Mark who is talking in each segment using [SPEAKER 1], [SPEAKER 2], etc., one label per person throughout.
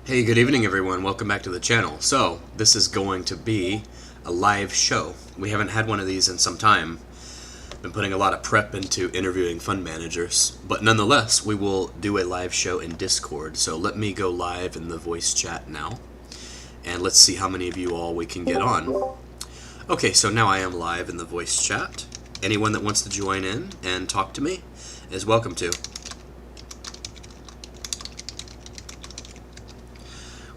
[SPEAKER 1] Hey, good evening everyone. Welcome back to the channel. So, this is going to be a live show. We haven't had one of these in some time. Been putting a lot of prep into interviewing fund managers, but nonetheless, we will do a live show in Discord. So let me go live in the voice chat now, and let's see how many of you all we can get on. Okay, so now I am live in the voice chat. Anyone that wants to join in and talk to me is welcome to.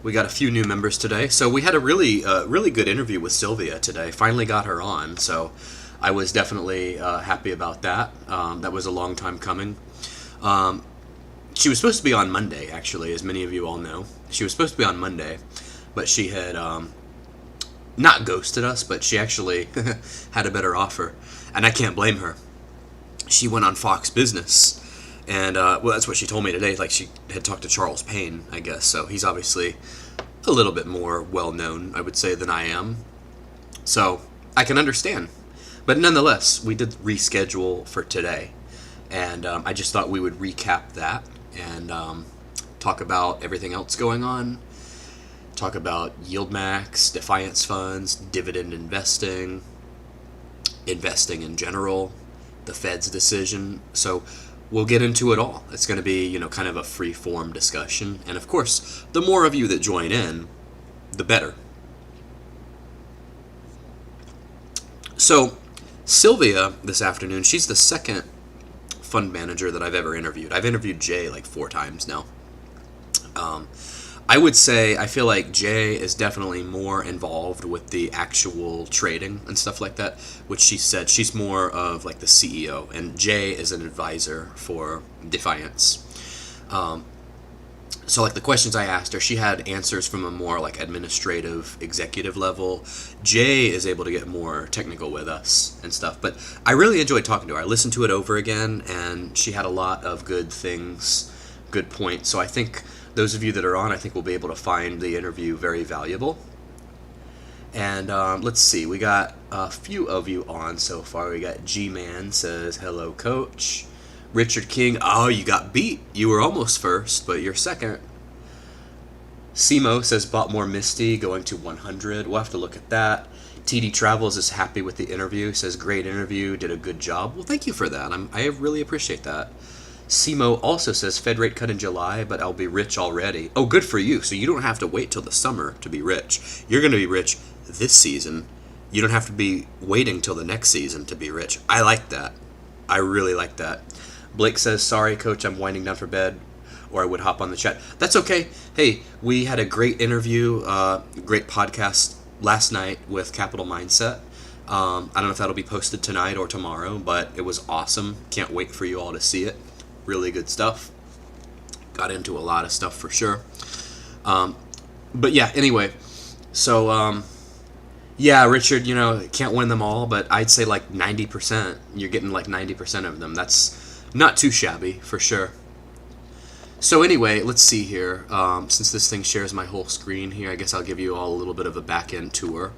[SPEAKER 1] We got a few new members today, so we had a really good interview with Sylvia today. Finally got her on, so I was definitely happy about that. That was a long time coming. She was supposed to be on Monday, actually, as many of you all know. She was supposed to be on Monday, but she had not ghosted us, but she actually had a better offer, and I can't blame her. She went on Fox Business. And, well, that's what she told me today. Like, she had talked to Charles Payne, I guess. So he's obviously a little bit more well-known, I would say, than I am. So I can understand. But nonetheless, we did reschedule for today. And I just thought we would recap that and talk about everything else going on. Talk about YieldMax, Defiance funds, dividend investing, investing in general, the Fed's decision. So we'll get into it all. It's going to be, kind of a free-form discussion. And of course, the more of you that join in, the better. So, Sylvia, this afternoon, she's the second fund manager that I've ever interviewed. I've interviewed Jay like 4 times now. I would say I feel like Jay is definitely more involved with the actual trading and stuff like that, which she said she's more of like the CEO, and Jay is an advisor for Defiance. So like the questions I asked her, she had answers from a more like administrative executive level. Jay is able to get more technical with us and stuff, but I really enjoyed talking to her. I listened to it over again, and she had a lot of good things, good points. So I think those of you that are on, I think will be able to find the interview very valuable. And let's see, we got a few of you on so far. We got G-Man says, hello, coach. Richard King, oh, you got beat. You were almost first, but you're second. Simo says, bought more Misty, going to 100. We'll have to look at that. TD Travels is happy with the interview, says, great interview, did a good job. Well, thank you for that. I really appreciate that. Simo also says, Fed rate cut in July, but I'll be rich already. Oh, good for you. So you don't have to wait till the summer to be rich. You're going to be rich this season. You don't have to be waiting till the next season to be rich. I like that. I really like that. Blake says, sorry, coach, I'm winding down for bed, or I would hop on the chat. That's okay. Hey, we had a great interview, great podcast last night with Capital Mindset. I don't know if that'll be posted tonight or tomorrow, but it was awesome. Can't wait for you all to see it. Really good stuff. Got into a lot of stuff for sure. But yeah, anyway. So, yeah, Richard, can't win them all, but I'd say like 90%. You're getting like 90% of them. That's not too shabby, for sure. So anyway, let's see here. Since this thing shares my whole screen here, I guess I'll give you all a little bit of a back-end tour.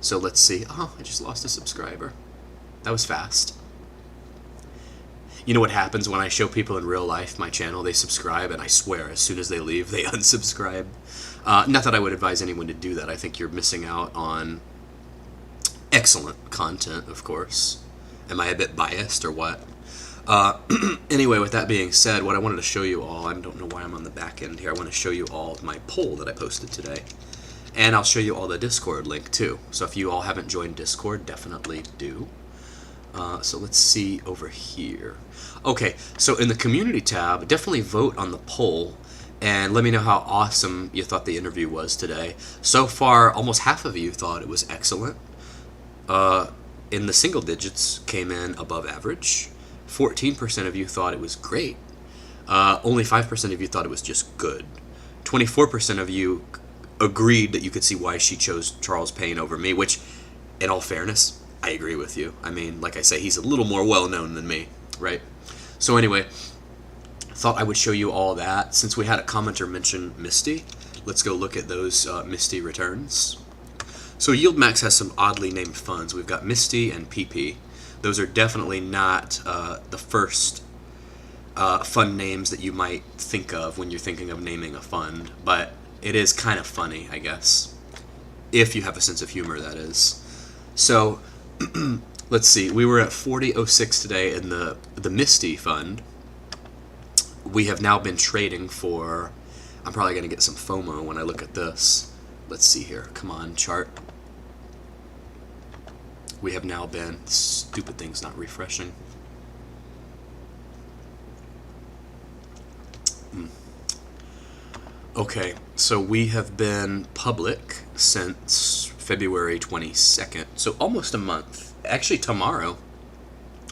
[SPEAKER 1] So let's see. Oh, I just lost a subscriber. That was fast. You know what happens when I show people in real life my channel? They subscribe, and I swear, as soon as they leave, they unsubscribe. Not that I would advise anyone to do that. I think you're missing out on excellent content, of course. Am I a bit biased, or what? Anyway, with that being said, what I wanted to show you all, I don't know why I'm on the back end here. I want to show you all my poll that I posted today. And I'll show you all the Discord link, too. So if you all haven't joined Discord, definitely do. So let's see over here. Okay, so in the community tab, definitely vote on the poll and let me know how awesome you thought the interview was today. So far, almost half of you thought it was excellent. In the single digits, came in above average. 14% of you thought it was great. Only 5% of you thought it was just good. 24% of you agreed that you could see why she chose Charles Payne over me, which, in all fairness, I agree with you. I mean, like I say, he's a little more well-known than me, right? So anyway, thought I would show you all that. Since we had a commenter mention Misty, let's go look at those Misty returns. So YieldMax has some oddly named funds. We've got Misty and PP. Those are definitely not the first fun names that you might think of when you're thinking of naming a fund, but it is kind of funny, I guess, if you have a sense of humor, that is. So let's see, we were at 40.06 today in the Misty fund. We have now been trading for, I'm probably going to get some FOMO when I look at this. Let's see here, come on, chart. We have now been, stupid thing's not refreshing. Okay, so we have been public since February 22nd, so almost a month. Actually, tomorrow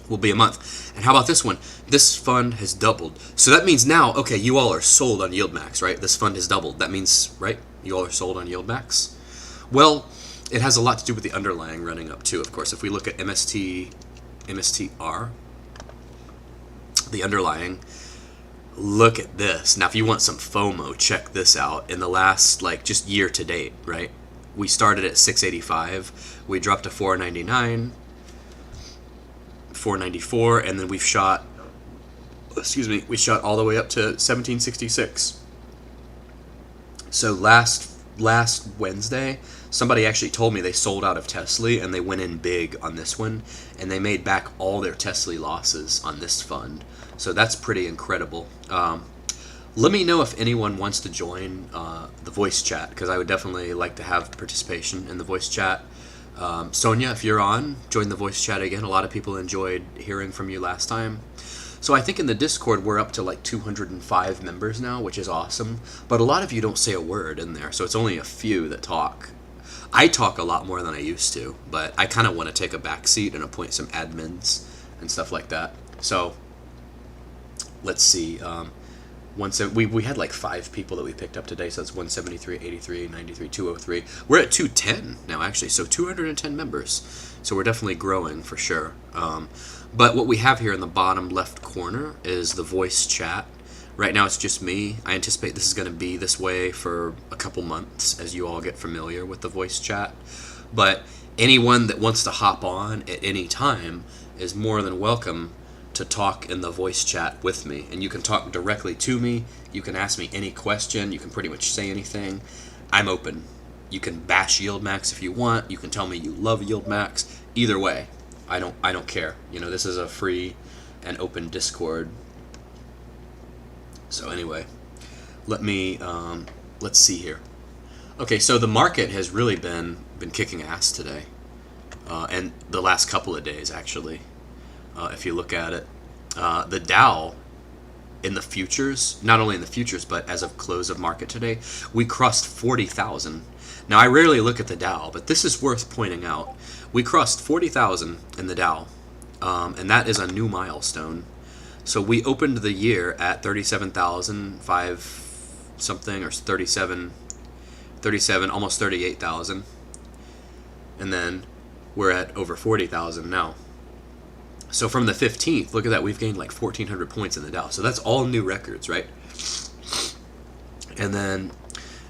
[SPEAKER 1] will be a month. And how about this one? This fund has doubled. So that means now, okay, you all are sold on YieldMax, right? This fund has doubled. That means, right, you all are sold on YieldMax? Well, it has a lot to do with the underlying running up too, of course. If we look at MSTR, the underlying, look at this. Now, if you want some FOMO, check this out. In the last, like, just year to date, right? We started at 685. We dropped to 499, 494, and then we've shot, we shot all the way up to 1766. So last Wednesday, somebody actually told me they sold out of Tesla and they went in big on this one, and they made back all their Tesla losses on this fund. So that's pretty incredible. Let me know if anyone wants to join the voice chat, because I would definitely like to have participation in the voice chat. Sonia, if you're on, join the voice chat again. A lot of people enjoyed hearing from you last time. So I think in the Discord we're up to like 205 members now, which is awesome. But a lot of you don't say a word in there, so it's only a few that talk. I talk a lot more than I used to, but I kind of want to take a back seat and appoint some admins and stuff like that. So let's see. We had like 5 people that we picked up today, so that's 173, 83, 93, 203. We're at 210 now, actually, so 210 members. So we're definitely growing for sure. But what we have here in the bottom left corner is the voice chat. Right now it's just me. I anticipate this is going to be this way for a couple months as you all get familiar with the voice chat. But anyone that wants to hop on at any time is more than welcome to talk in the voice chat with me. And you can talk directly to me. You can ask me any question. You can pretty much say anything. I'm open. You can bash YieldMax if you want. You can tell me you love YieldMax. Either way, I don't care. You know, this is a free and open Discord. So anyway, let's see here. Okay, so the market has really been kicking ass today, and the last couple of days actually. If you look at it, the Dow in the futures, not only in the futures, but as of close of market today, we crossed 40,000. Now, I rarely look at the Dow, but this is worth pointing out. We crossed 40,000 in the Dow, and that is a new milestone. So we opened the year at 37,005 something, or 37, almost 38,000. And then we're at over 40,000 now. So from the 15th, look at that, we've gained like 1,400 points in the Dow. So that's all new records, right? And then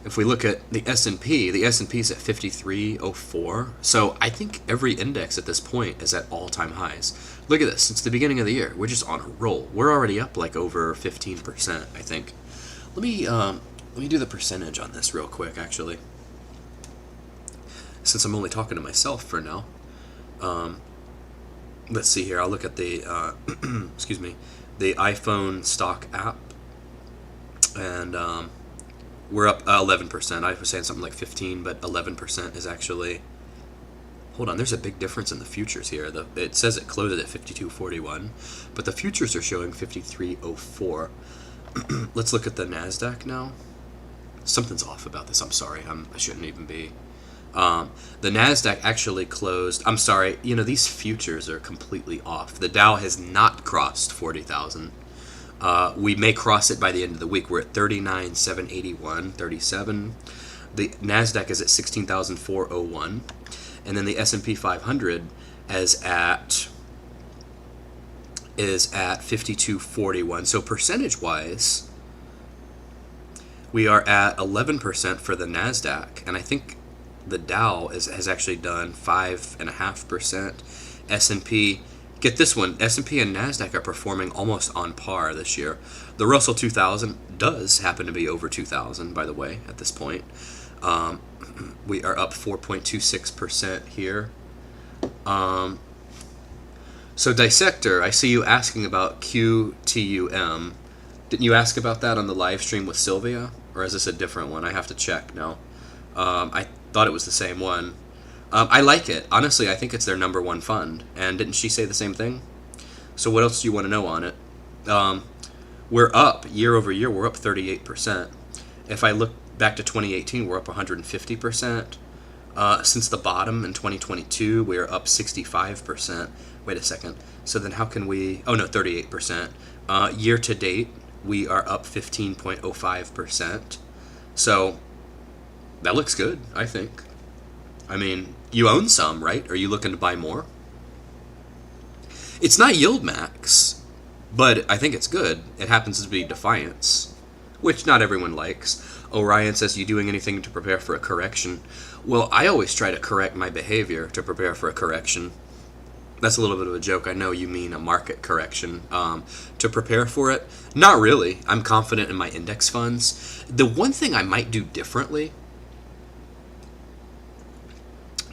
[SPEAKER 1] if we look at the S&P is at 5304. So I think every index at this point is at all-time highs. Look at this, since the beginning of the year, we're just on a roll. We're already up like over 15%, I think. Let me do the percentage on this real quick, actually, since I'm only talking to myself for now. Let's see here. I'll look at the excuse me, the iPhone stock app, and we're up 11%. I was saying something like 15, but 11% is actually. Hold on, there's a big difference in the futures here. It says it closed at 52.41, but the futures are showing 53.04. Let's look at the NASDAQ now. Something's off about this. I'm sorry. I shouldn't even be. The NASDAQ actually closed. I'm sorry. You know, these futures are completely off. The Dow has not crossed 40,000. We may cross it by the end of the week. We're at 39,781, 37. The NASDAQ is at 16,401. And then the S&P 500 is at 52.41. So percentage-wise, we are at 11% for the NASDAQ, and I think the Dow has actually done 5.5%. S&P Get this one, S&P and NASDAQ are performing almost on par this year. The Russell 2000 does happen to be over 2,000, by the way, at this point. We are up 4.26% here. So Dissector, I see you asking about QTUM. Didn't you ask about that on the live stream with Sylvia? Or is this a different one? I have to check now. I thought it was the same one. I like it. Honestly, I think it's their #1 fund. And didn't she say the same thing? So what else do you want to know on it? We're up year over year. We're up 38%. If I look back to 2018, we're up 150%. Since the bottom in 2022, we're up 65%. Wait a second. So then how can we... Oh, no, 38%. Year to date, we are up 15.05%. So that looks good, I think. I mean, you own some, right? Are you looking to buy more? It's not YieldMax, but I think it's good. It happens to be Defiance, which not everyone likes. Orion says, you doing anything to prepare for a correction? Well, I always try to correct my behavior to prepare for a correction. That's a little bit of a joke. I know you mean a market correction. To prepare for it? Not really. I'm confident in my index funds. The one thing I might do differently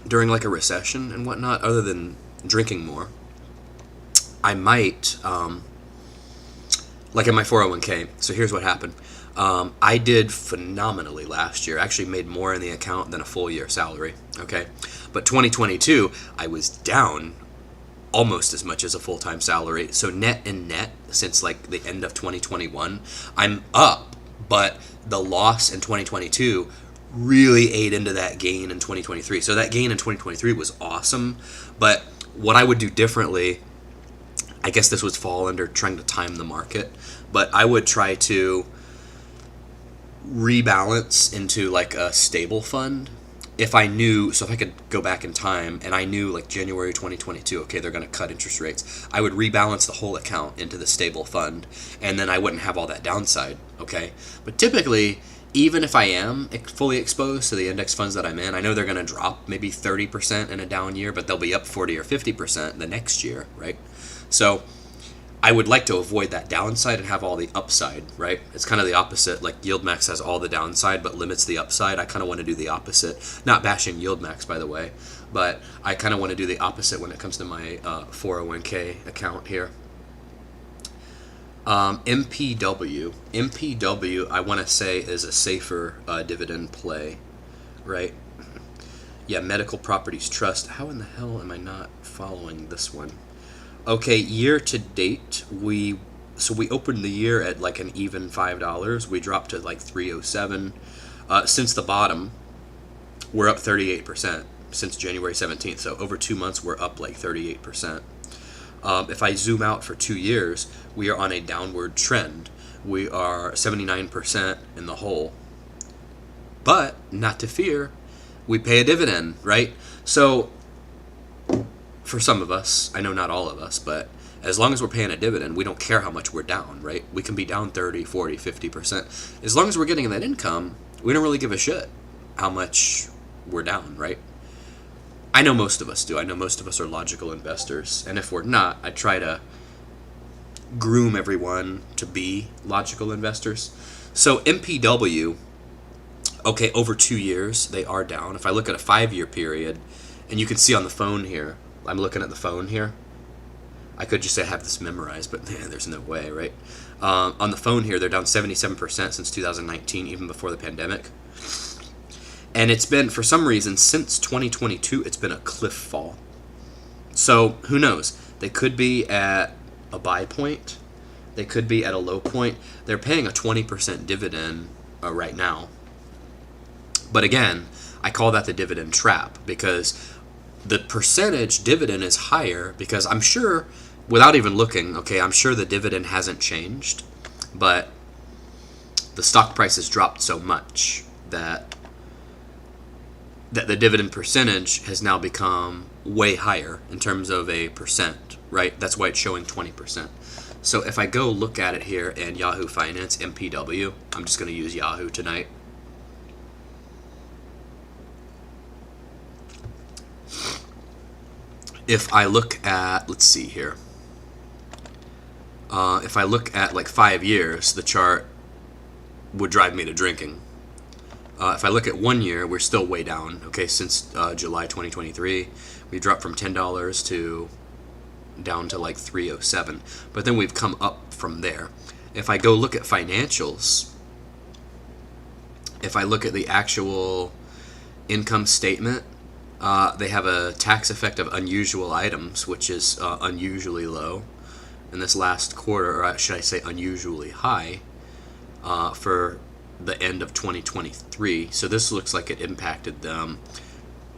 [SPEAKER 1] during like a recession and whatnot, other than drinking more, I might, like in my 401k. So here's what happened. I did phenomenally last year. I actually made more in the account than a full year salary. Okay. But 2022, I was down almost as much as a full-time salary. So net and net since like the end of 2021, I'm up, but the loss in 2022 really ate into that gain in 2023. So that gain in 2023 was awesome, but what I would do differently, I guess this would fall under trying to time the market, but I would try to rebalance into like a stable fund. If I knew, so if I could go back in time and I knew like January 2022, okay, they're going to cut interest rates, I would rebalance the whole account into the stable fund, and then I wouldn't have all that downside, okay? But typically, even if I am fully exposed to the index funds that I'm in, I know they're going to drop maybe 30% in a down year, but they'll be up 40 or 50% the next year, right? So I would like to avoid that downside and have all the upside, right? It's kind of the opposite. Like YieldMax has all the downside but limits the upside. I kind of want to do the opposite. Not bashing YieldMax, by the way, but I kind of want to do the opposite when it comes to my 401k account here. MPW, I want to say is a safer dividend play, right? Yeah, Medical Properties Trust. How in the hell am I not following this one? Okay, year to date, we opened the year at like an even $5. We dropped to like 307. Since the bottom, we're up 38% since January 17th. So over 2 months, we're up like 38%. If I zoom out for 2 years, we are on a downward trend. We are 79% in the hole. But not to fear, we pay a dividend, right? So for some of us, I know not all of us, but as long as we're paying a dividend, we don't care how much we're down, right? We can be down 30, 40, 50%. As long as we're getting that income, we don't really give a shit how much we're down, right? I know most of us do. I know most of us are logical investors. And if we're not, I try to groom everyone to be logical investors. So MPW, okay, over 2 years, they are down. If I look at a 5-year period, and you can see on the phone here, I'm looking at the phone here. I could just say I have this memorized, but man, there's no way, right? On the phone here, they're down 77% since 2019, even before the pandemic. And it's been, for some reason, since 2022, it's been a cliff fall. So who knows? They could be at a buy point. They could be at a low point. They're paying a 20% dividend right now. But again, I call that the dividend trap, because the percentage dividend is higher because I'm sure, without even looking, okay, I'm sure the dividend hasn't changed, but the stock price has dropped so much that the dividend percentage has now become way higher in terms of a percent, right? That's why it's showing 20%. So if I go look at it here in Yahoo Finance, MPW, I'm just going to use Yahoo tonight. If I look at, let's see here, if I look at like 5 years, the chart would drive me to drinking. If I look at 1 year, we're still way down. Okay, since July 2023, we dropped from $10 to down to like 307. But then we've come up from there. If I go look at financials, if I look at the actual income statement, they have a tax effect of unusual items, which is unusually low in this last quarter, or should I say unusually high, for the end of 2023. So this looks like it impacted them.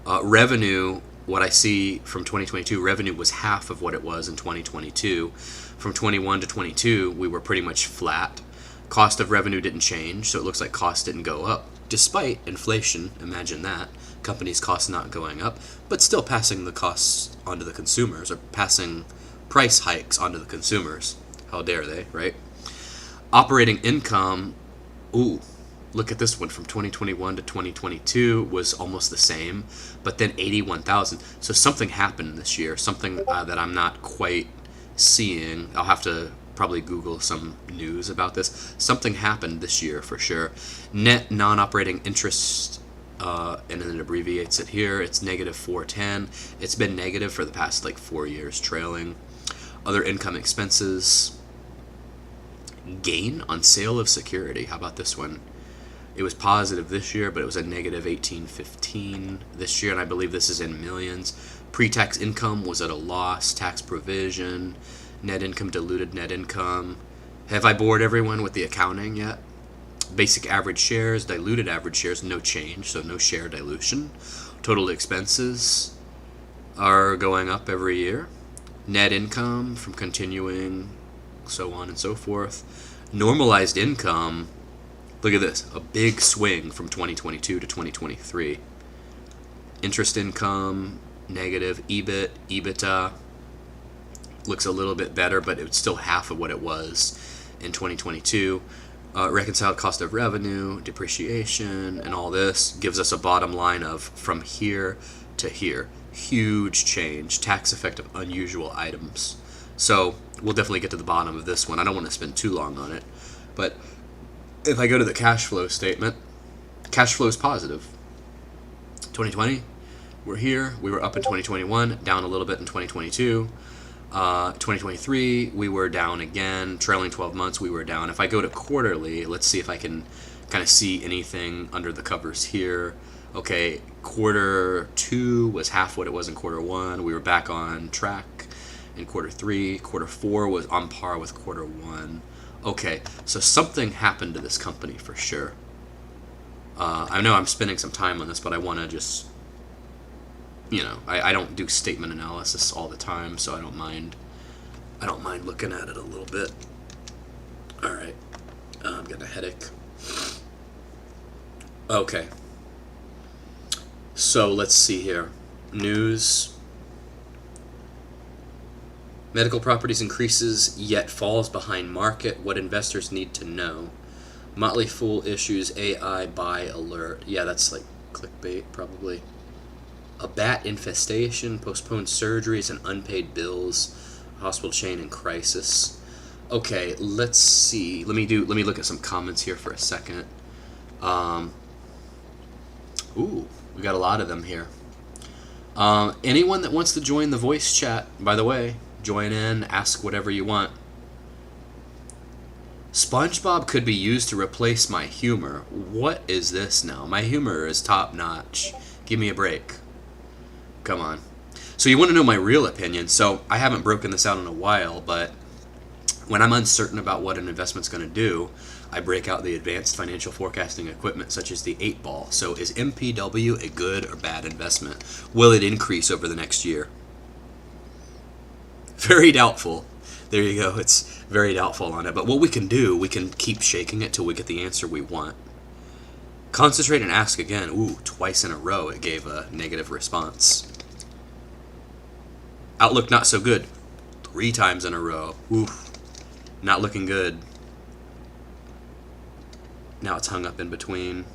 [SPEAKER 1] Revenue, what I see from 2022, revenue was half of what it was in 2022. From 21 to 22, we were pretty much flat. Cost of revenue didn't change, so it looks like cost didn't go up, despite inflation. Imagine that. Companies' costs not going up, but still passing the costs onto the consumers, or passing price hikes onto the consumers. How dare they, right? Operating income, ooh, look at this one, from 2021 to 2022 was almost the same, but then 81,000. So something happened this year, something that I'm not quite seeing. I'll have to probably Google some news about this. Something happened this year for sure. Net non-operating interest, and then it abbreviates it here. It's negative 410. It's been negative for the past like 4 years, trailing. Other income expenses. Gain on sale of security. How about this one? It was positive this year, but it was a negative 1815 this year, and I believe this is in millions. Pre-tax income was at a loss. Tax provision. Net income, diluted net income. Have I bored everyone with the accounting yet? Basic average shares, diluted average shares, no change, so no share dilution. Total expenses are going up every year. Net income from continuing, so on and so forth. Normalized income, look at this, a big swing from 2022 to 2023. Interest income, negative. EBIT, EBITDA, looks a little bit better, but it's still half of what it was in 2022. Reconciled cost of revenue, depreciation, and all this gives us a bottom line of from here to here. Huge change. Tax effect of unusual items. So we'll definitely get to the bottom of this one. I don't want to spend too long on it. But if I go to the cash flow statement, cash flow is positive. 2020, we're here. We were up in 2021, down a little bit in 2022. 2023, we were down again. Trailing 12 months, we were down. If I go to quarterly, let's see if I can kind of see anything under the covers here. Okay, quarter 2 was half what it was in quarter 1. We were back on track in quarter 3. Quarter 4 was on par with quarter 1. Okay, so something happened to this company for sure. I know I'm spending some time on this, but I want to just, I don't do statement analysis all the time, so I don't mind looking at it a little bit. All right, I'm getting a headache. Okay, so let's see here. News. Medical properties increases yet falls behind market. What investors need to know. Motley Fool issues AI buy alert. Yeah, that's like clickbait probably. A bat infestation, postponed surgeries, and unpaid bills. Hospital chain in crisis. Okay, let's see. Let me look at some comments here for a second. Ooh, we got a lot of them here. Anyone that wants to join the voice chat, by the way, join in, ask whatever you want. SpongeBob could be used to replace my humor. What is this now? My humor is top notch. Give me a break. Come on. So you want to know my real opinion. So I haven't broken this out in a while, but when I'm uncertain about what an investment's going to do, I break out the advanced financial forecasting equipment such as the 8-ball. So is MPW a good or bad investment? Will it increase over the next year? Very doubtful. There you go. It's very doubtful on it. But what we can do, we can keep shaking it till we get the answer we want. Concentrate and ask again. Ooh, twice in a row it gave a negative response. Outlook not so good. 3 times in a row. Oof. Not looking good. Now it's hung up in between.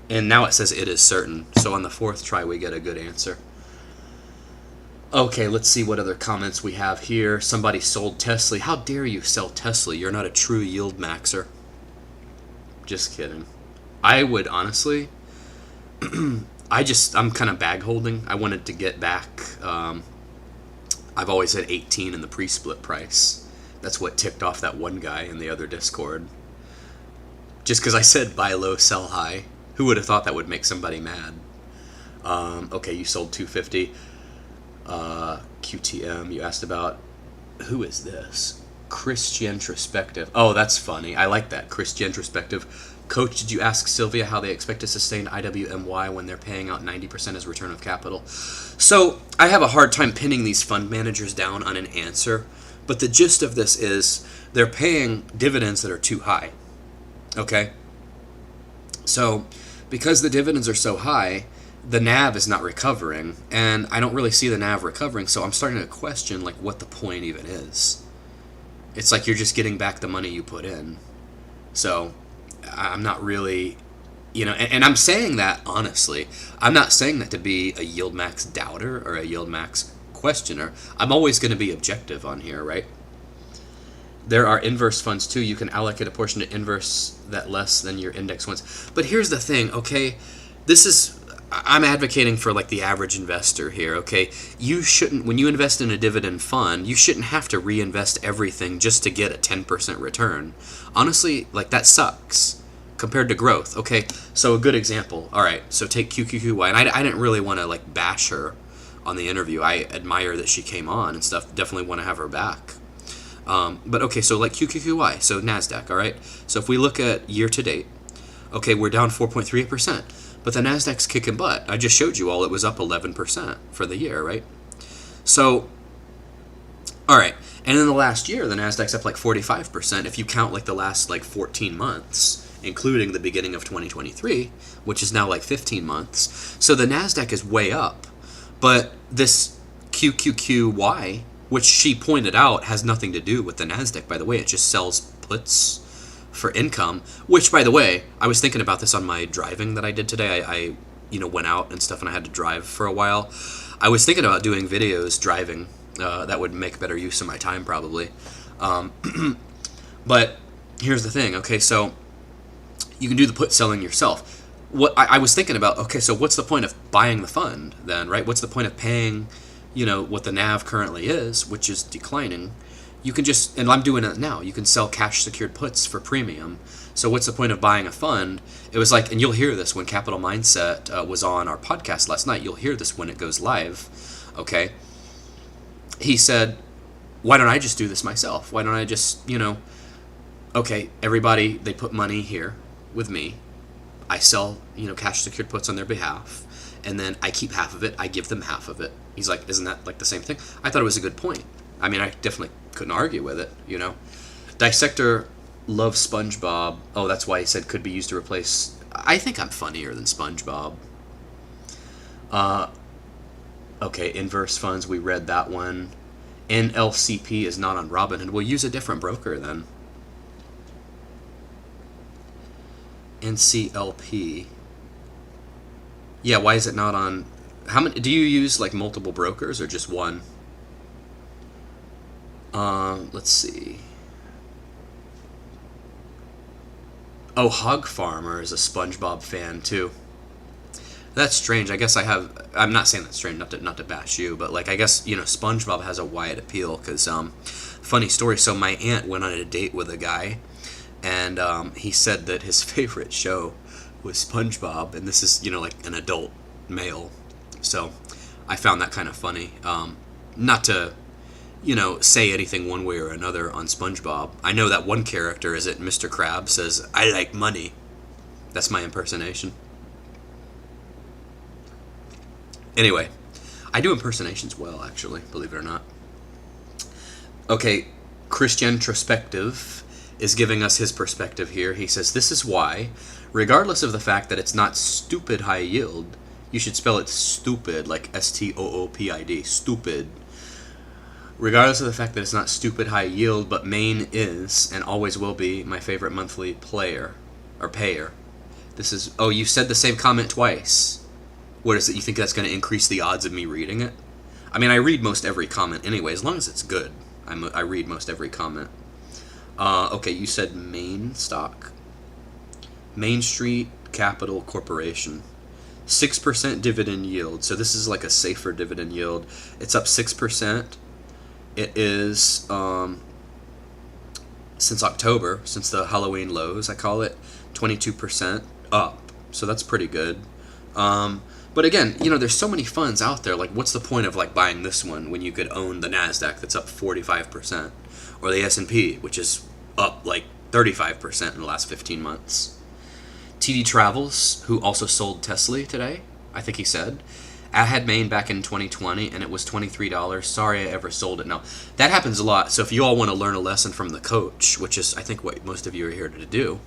[SPEAKER 1] And now it says it is certain. So on the fourth try, we get a good answer. Okay, let's see what other comments we have here. Somebody sold Tesla. How dare you sell Tesla? You're not a true yield maxer. Just kidding. I would honestly. I'm kind of bag holding. I wanted to get back. I've always had 18 in the pre-split price. That's what ticked off that one guy in the other Discord. Just because I said buy low, sell high. Who would have thought that would make somebody mad? Okay, you sold 250. QTM, you asked about. Who is this? Christian Introspective. Oh, that's funny. I like that. Christian Introspective. Coach, did you ask Sylvia how they expect to sustain IWMY when they're paying out 90% as return of capital? So, I have a hard time pinning these fund managers down on an answer, but the gist of this is they're paying dividends that are too high. Okay? So, because the dividends are so high, the NAV is not recovering, and I don't really see the NAV recovering, so I'm starting to question like what the point even is. It's like you're just getting back the money you put in. So I'm not really, and I'm saying that honestly. I'm not saying that to be a YieldMax doubter or a YieldMax questioner. I'm always going to be objective on here, right? There are inverse funds too. You can allocate a portion to inverse that less than your index ones. But here's the thing, okay? I'm advocating for like the average investor here, okay? You shouldn't, when you invest in a dividend fund, you shouldn't have to reinvest everything just to get a 10% return. Honestly, like that sucks compared to growth, okay? So a good example, all right, so take QQQY, and I didn't really want to like bash her on the interview. I admire that she came on and stuff, definitely want to have her back. But okay, so like QQQY, so NASDAQ, all right? So if we look at year to date, okay, we're down 4.38%. But the NASDAQ's kicking butt. I just showed you all it was up 11% for the year, right? So, all right. And in the last year, the NASDAQ's up like 45% if you count like the last like 14 months, including the beginning of 2023, which is now like 15 months. So the NASDAQ is way up. But this QQQY, which she pointed out has nothing to do with the NASDAQ, by the way, it just sells puts for income, which, by the way, I was thinking about this on my driving that I did today. I went out and stuff, and I had to drive for a while. I was thinking about doing videos driving. That would make better use of my time, probably. But here's the thing, okay, so you can do the put selling yourself. What I was thinking about, okay, so what's the point of buying the fund then, right? What's the point of paying, what the NAV currently is, which is declining? You can just, and I'm doing it now, you can sell cash secured puts for premium. So what's the point of buying a fund? It was like, and you'll hear this when Capital Mindset was on our podcast last night. You'll hear this when it goes live, okay? He said, why don't I just do this myself? Why don't I just, okay, everybody, they put money here with me. I sell, cash secured puts on their behalf. And then I keep half of it. I give them half of it. He's like, isn't that like the same thing? I thought it was a good point. I mean, I definitely couldn't argue with it, Dissector loves SpongeBob. Oh, that's why he said could be used to replace. I think I'm funnier than SpongeBob. Okay, inverse funds, we read that one. NLCP is not on Robinhood. We'll use a different broker then. NCLP. Yeah, why is it not on? How many do you use? Like multiple brokers or just one? Let's see. Oh, Hog Farmer is a SpongeBob fan too. That's strange. I guess I'm not saying that's strange, not to bash you, but like I guess SpongeBob has a wide appeal because funny story. So my aunt went on a date with a guy, and he said that his favorite show was SpongeBob, and this is like an adult male. So I found that kind of funny. Not to say anything one way or another on SpongeBob. I know that one character is it Mr. Krabs says, I like money. That's my impersonation. Anyway, I do impersonations well, actually, believe it or not. Okay, Christian Introspective is giving us his perspective here. He says, this is why, regardless of the fact that it's not stupid high yield, you should spell it stupid, like STOOPID, stupid. Regardless of the fact that it's not stupid high yield, but Maine is, and always will be, my favorite monthly player, or payer. This is, oh, you said the same comment twice. What is it? You think that's going to increase the odds of me reading it? I mean, I read most every comment anyway, as long as it's good. I read most every comment. Okay, you said Main stock. Main Street Capital Corporation. 6% dividend yield. So this is like a safer dividend yield. It's up 6%. It is, since October, since the Halloween lows, I call it, 22% up. So that's pretty good. But again, there's so many funds out there. Like, what's the point of like buying this one when you could own the NASDAQ that's up 45%, or the S&P, which is up like 35% in the last 15 months. TD Travels, who also sold Tesla today, I think he said, I had Maine back in 2020 and it was $23. Sorry I ever sold it. Now, that happens a lot. So if you all want to learn a lesson from the coach, which is I think what most of you are here to do,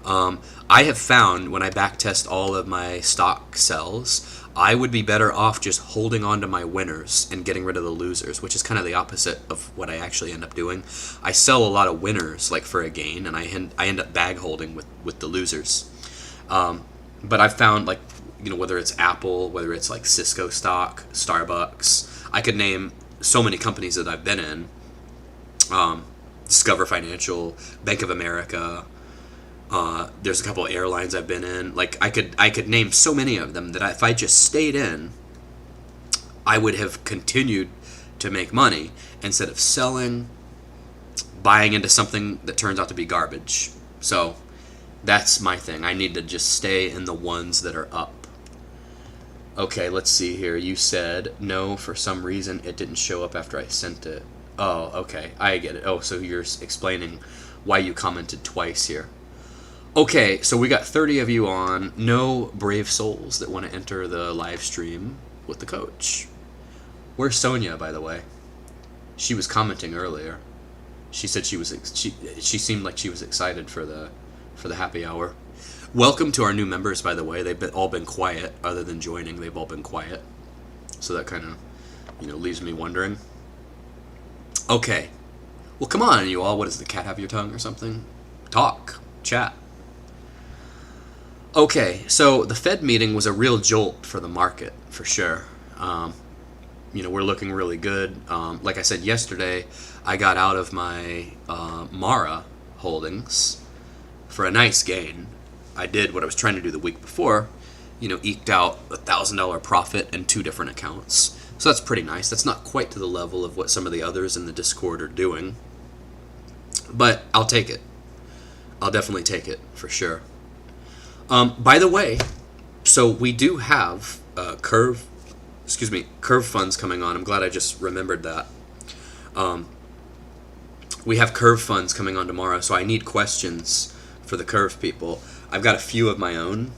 [SPEAKER 1] I have found when I backtest all of my stock sells, I would be better off just holding on to my winners and getting rid of the losers, which is kind of the opposite of what I actually end up doing. I sell a lot of winners like for a gain, and I end up bag holding with the losers. But I've found, like, whether it's Apple, whether it's like Cisco stock, Starbucks, I could name so many companies that I've been in. Discover Financial, Bank of America. There's a couple of airlines I've been in. Like, I could name so many of them that if I just stayed in, I would have continued to make money instead of selling, buying into something that turns out to be garbage. So that's my thing. I need to just stay in the ones that are up. Okay, let's see here. You said, no, for some reason it didn't show up after I sent it. Oh, okay. I get it. Oh, so you're explaining why you commented twice here. Okay, so we got 30 of you on. No brave souls that want to enter the live stream with the coach. Where's Sonia, by the way? She was commenting earlier. She said she seemed like she was excited for the happy hour. Welcome to our new members, by the way. They've all been quiet, other than joining. They've all been quiet. So that kind of, leaves me wondering. Okay. Well, come on, you all. What does the cat have your tongue or something? Talk. Chat. Okay, so the Fed meeting was a real jolt for the market, for sure. We're looking really good. Like I said yesterday, I got out of my Mara holdings for a nice gain. I did what I was trying to do the week before, eked out $1,000 profit in 2 different accounts. So that's pretty nice. That's not quite to the level of what some of the others in the Discord are doing. But I'll take it. I'll definitely take it, for sure. By the way, so we do have curve funds coming on. I'm glad I just remembered that. We have curve funds coming on tomorrow, so I need questions for the curve people. I've got a few of my own.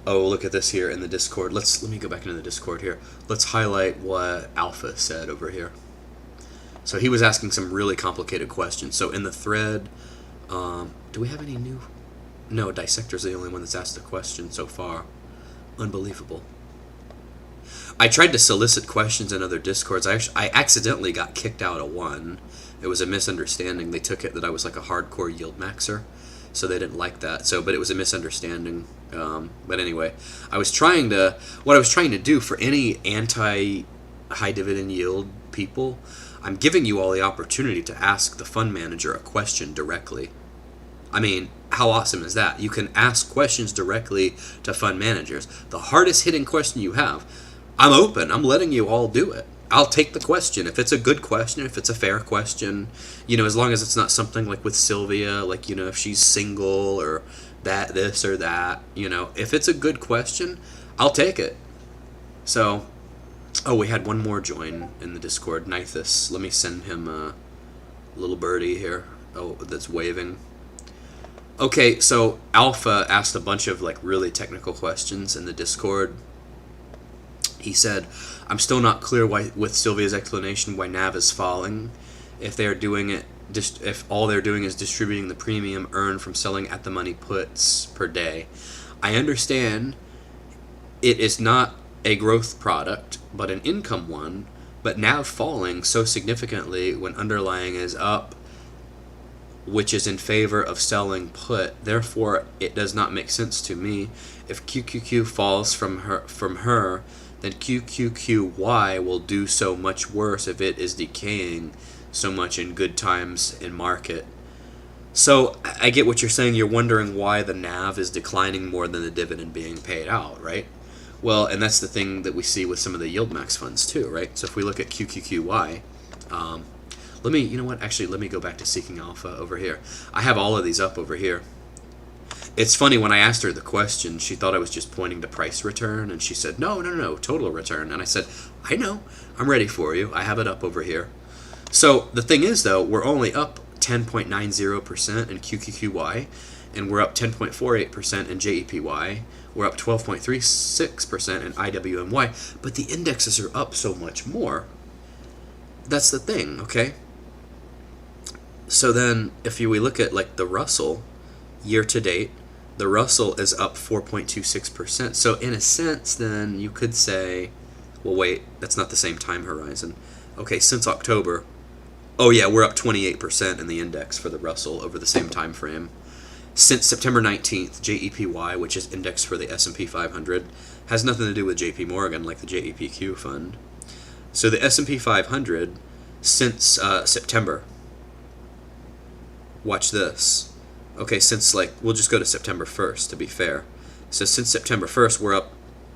[SPEAKER 1] Oh, look at this here in the Discord. Let me go back into the Discord here. Let's highlight what Alpha said over here. So he was asking some really complicated questions. So in the thread, do we have any new? No, Dissector's the only one that's asked a question so far. Unbelievable. I tried to solicit questions in other Discords. I accidentally got kicked out of one. It was a misunderstanding. They took it that I was like a hardcore YieldMaxer, so they didn't like that. But it was a misunderstanding. But anyway, what I was trying to do for any anti-high dividend yield people, I'm giving you all the opportunity to ask the fund manager a question directly. I mean, how awesome is that? You can ask questions directly to fund managers. The hardest hitting question you have, I'm open. I'm letting you all do it. I'll take the question. If it's a good question, if it's a fair question, as long as it's not something like with Sylvia, like, if she's single or this or that, if it's a good question, I'll take it. So, we had one more join in the Discord, Nithis. Let me send him a little birdie here. Oh, that's waving. Okay, so Alpha asked a bunch of like really technical questions in the Discord. He said, I'm still not clear why, with Sylvia's explanation, why NAV is falling. If all they're doing is distributing the premium earned from selling at the money puts per day. I understand it is not a growth product, but an income one, but NAV falling so significantly when underlying is up which is in favor of selling put. Therefore, it does not make sense to me. If QQQ falls from her, then QQQY will do so much worse if it is decaying so much in good times in market. So I get what you're saying. You're wondering why the NAV is declining more than the dividend being paid out, right? Well, and that's the thing that we see with some of the YieldMax funds too, right? So if we look at QQQY, you know what? Actually, let me go back to Seeking Alpha over here. I have all of these up over here. It's funny, when I asked her the question, she thought I was just pointing to price return, and she said, no, total return. And I said, I know, I'm ready for you. I have it up over here. So the thing is, though, we're only up 10.90% in QQQY, and we're up 10.48% in JEPY. We're up 12.36% in IWMY, but the indexes are up so much more. That's the thing, okay? So then, if we look at like the Russell, year to date, the Russell is up 4.26%. So in a sense, then you could say, well, wait, that's not the same time horizon. Okay, since October, oh yeah, we're up 28% in the index for the Russell over the same time frame. Since September 19th, JEPY, which is indexed for the S&P 500, has nothing to do with JP Morgan like the JEPQ fund. So the S&P 500, since September, watch this. Okay, since we'll just go to September 1st to be fair. So since September 1st, we're up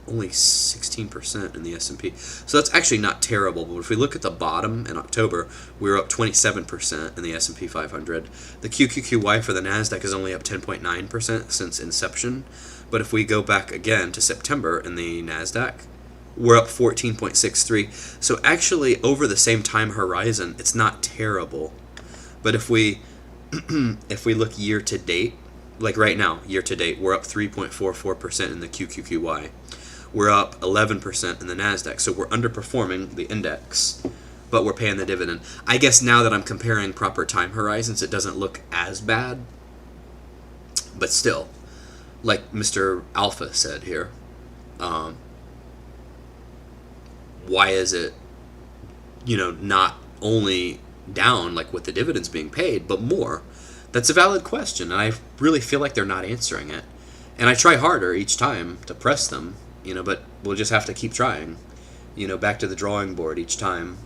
[SPEAKER 1] only 16% in the S&P. So that's actually not terrible, but if we look at the bottom in October, we were up 27% in the S&P 500. The QQQY for the NASDAQ is only up 10.9% since inception, but if we go back again to September in the NASDAQ, we're up 14.63. So actually, over the same time horizon, it's not terrible. But if we look year to date, like right now, year to date, we're up 3.44% in the QQQY. We're up 11% in the NASDAQ. So we're underperforming the index, but we're paying the dividend. I guess now that I'm comparing proper time horizons, it doesn't look as bad. But still, like Mr. Alpha said here, why is it, not only down like with the dividends being paid, but more? That's a valid question, and I really feel like they're not answering it. And I try harder each time to press them, but we'll just have to keep trying, back to the drawing board each time.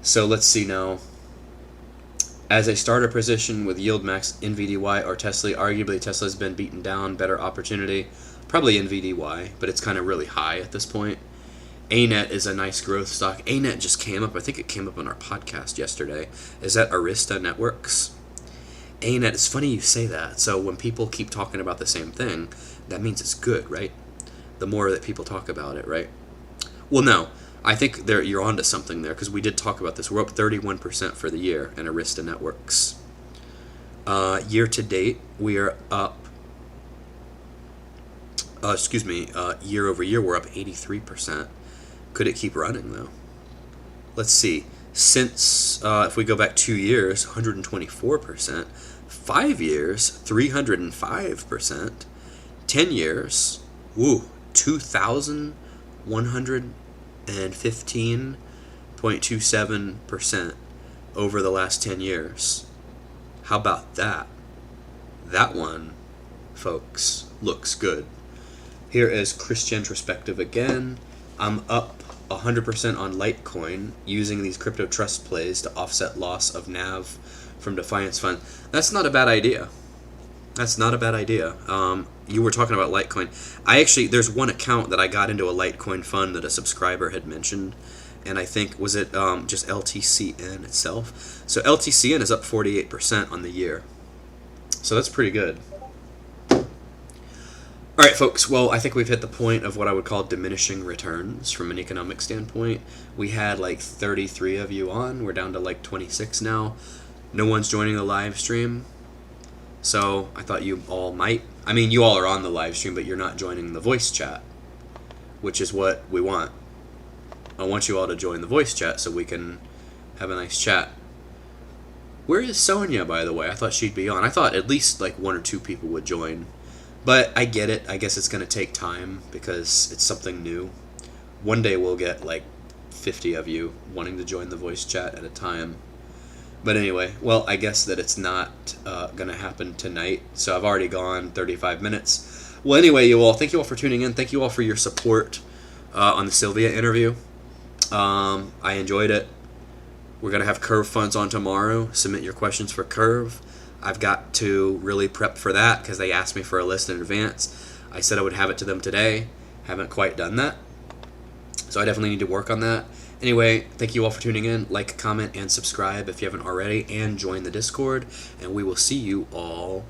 [SPEAKER 1] So let's see now. As a starter position with YieldMax, NVDY, or Tesla, arguably Tesla's been beaten down, better opportunity. Probably NVDY, but it's kind of really high at this point. ANET is a nice growth stock. ANET just came up. I think it came up on our podcast yesterday. Is that Arista Networks? ANET, it's funny you say that. So when people keep talking about the same thing, that means it's good, right? The more that people talk about it, right? Well, no. I think you're onto something there, because we did talk about this. We're up 31% for the year in Arista Networks. Year to date, we are up, year over year, we're up 83%. Could it keep running, though? Let's see. Since, if we go back 2 years, 124%. 5 years, 305%. 10 years, 2,115.27% over the last 10 years. How about that? That one, folks, looks good. Here is Christian Perspective again. I'm up 100% on Litecoin using these crypto trust plays to offset loss of NAV from Defiance Fund. That's not a bad idea. You were talking about Litecoin. There's one account that I got into a Litecoin fund that a subscriber had mentioned, and I think, was it just LTCN itself? So LTCN is up 48% on the year. So that's pretty good. All right, folks, well, I think we've hit the point of what I would call diminishing returns from an economic standpoint. We had 33 of you on. We're down to 26 now. No one's joining the live stream. So I thought you all might. I mean, you all are on the live stream, but you're not joining the voice chat, which is what we want. I want you all to join the voice chat so we can have a nice chat. Where is Sonia, by the way? I thought she'd be on. I thought at least 1 or 2 people would join. But I get it. I guess it's going to take time because it's something new. One day we'll get 50 of you wanting to join the voice chat at a time. But anyway, well, I guess that it's not going to happen tonight. So I've already gone 35 minutes. Well, anyway, you all, thank you all for tuning in. Thank you all for your support on the Sylvia interview. I enjoyed it. We're going to have Curve funds on tomorrow. Submit your questions for Curve. I've got to really prep for that because they asked me for a list in advance. I said I would have it to them today. Haven't quite done that. So I definitely need to work on that. Anyway, thank you all for tuning in. Like, comment, and subscribe if you haven't already. And join the Discord. And we will see you all